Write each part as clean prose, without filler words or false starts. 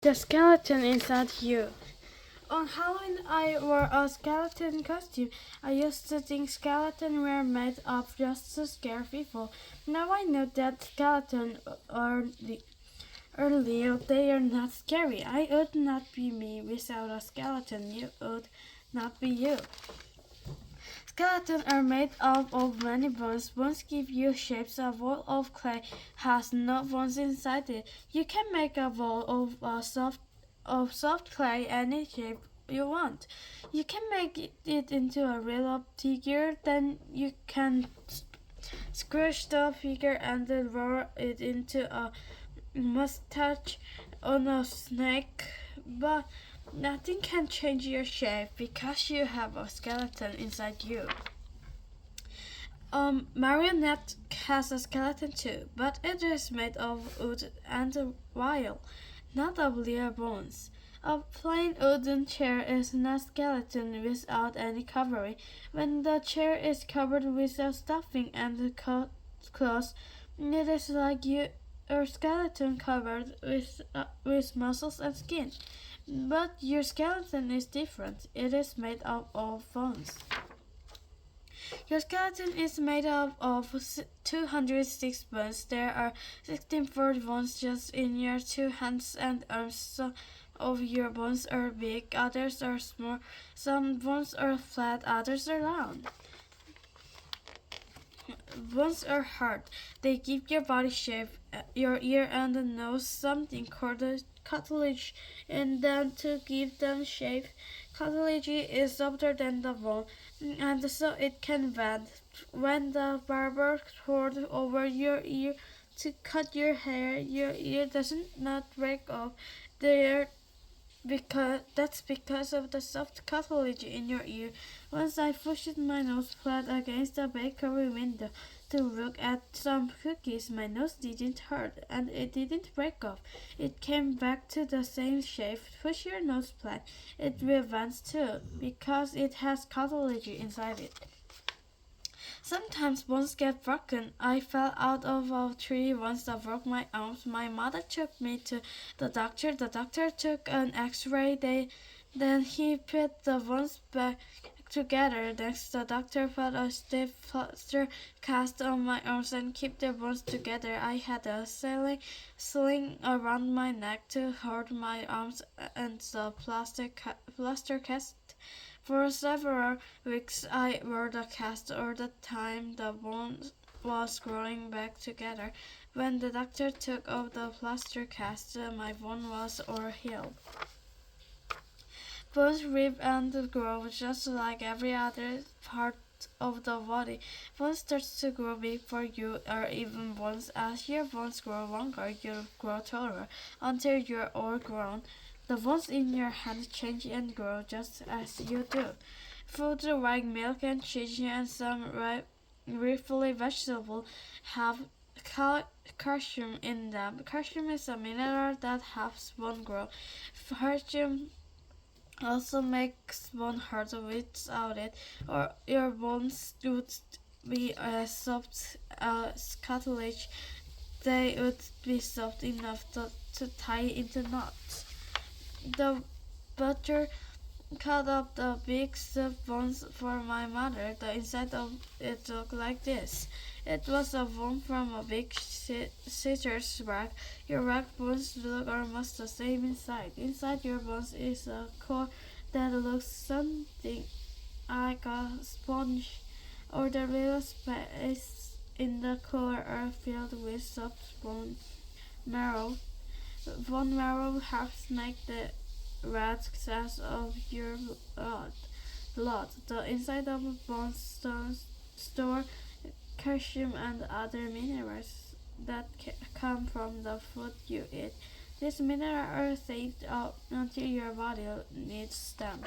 The skeleton inside you. On Halloween, I wore a skeleton costume. I used to think skeletons were made up just to scare people. Now I know that skeletons are earlier. They are not scary. I would not be me without a skeleton. You would not be you. Skeletons are made up of many bones. Bones give you shapes. A ball of clay has no bones inside it. You can make a ball of soft clay any shape you want. You can make it into a real figure. Then you can squish the figure and then roll it into a mustache on a snake. But nothing can change your shape because you have a skeleton inside you. Marionette has a skeleton too, but it is made of wood and wire, not of real bones. A plain wooden chair is not a skeleton without any covering. When the chair is covered with a stuffing and clothes, it is like your skeleton covered with muscles and skin. But your skeleton is different. It is made up of bones. Your skeleton is made up of 206 bones. There are 16 bones just in your two hands and arms. Some of your bones are big, others are small. Some bones are flat, others are round. Bones are hard. They give your body shape. Your ear and the nose something called cartilage in them to give them shape. Cartilage is softer than the bone, and so it can bend. When the barber poured over your ear to cut your hair, your ear doesn't not break off. There that's because of the soft cartilage in your ear. Once I pushed my nose flat against the bakery window to look at some cookies. My nose didn't hurt and it didn't break off. It came back to the same shape. Push your nose flat. It will bend too because it has cartilage inside it. Sometimes bones get broken. I fell out of a tree once. I broke my arms. My mother took me to the doctor. The doctor took an x-ray. Then he put the bones back together. Next, the doctor put a stiff plaster cast on my arms and kept the bones together. I had a sling around my neck to hold my arms and the plaster cast. For several weeks I wore the cast all the time. The bone was growing back together. When the doctor took off the plaster cast, my bone was all healed. Bones rip and grow just like every other part of the body. Bones start to grow big for you, or even bones. As your bones grow longer, you grow taller until you're all grown. The bones in your hand change and grow just as you do. Foods like milk and cheese and some leafy vegetables have calcium in them. Calcium is a mineral that helps bone grow. Calcium also makes bone hard. Without it, or your bones would be as soft as cartilage. They would be soft enough to tie into knots. The butcher cut up the big stiff bones for my mother. The inside of it looked like this. It was a bone from a big scissors rack. Your rack bones look almost the same inside. Inside your bones is a core that looks something like a sponge. All the little space in the core are filled with soft bone marrow. Bone marrow helps make the red cells of your blood. The inside of bones store calcium and other minerals that come from the food you eat. These minerals are saved up until your body needs them.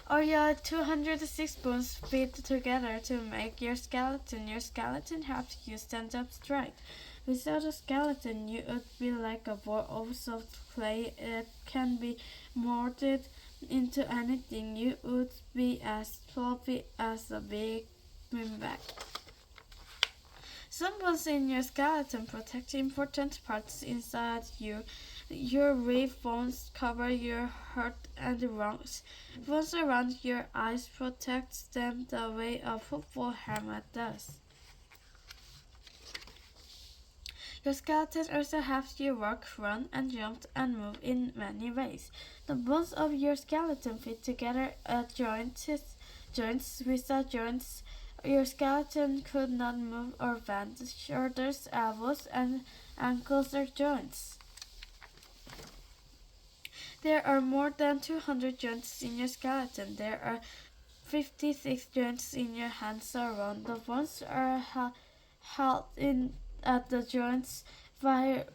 Or your 206 bones fit together to make your skeleton. Your skeleton helps you stand up straight. Without a skeleton, you would be like a ball of soft clay that can be molded into anything. You would be as floppy as a big beanbag. Some bones in your skeleton protect important parts inside you. Your rib bones cover your heart and lungs. Bones around your eyes protect them the way a football helmet does. Your skeleton also helps you walk, run, and jump and move in many ways. The bones of your skeleton fit together at joints. Without joints, your skeleton could not move or bend. Shoulders, elbows, and ankles are joints. There are more than 200 joints in your skeleton. There are 56 joints in your hands around. The bones are held in at the joints by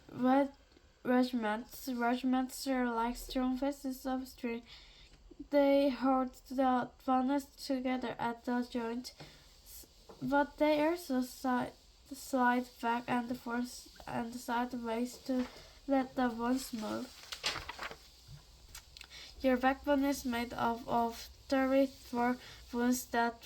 regiments. Regiments are like strong pieces of string. They hold the bones together at the joint, but they also slide back and forth and sideways to let the bones move. Your backbone is made up of 34 bones that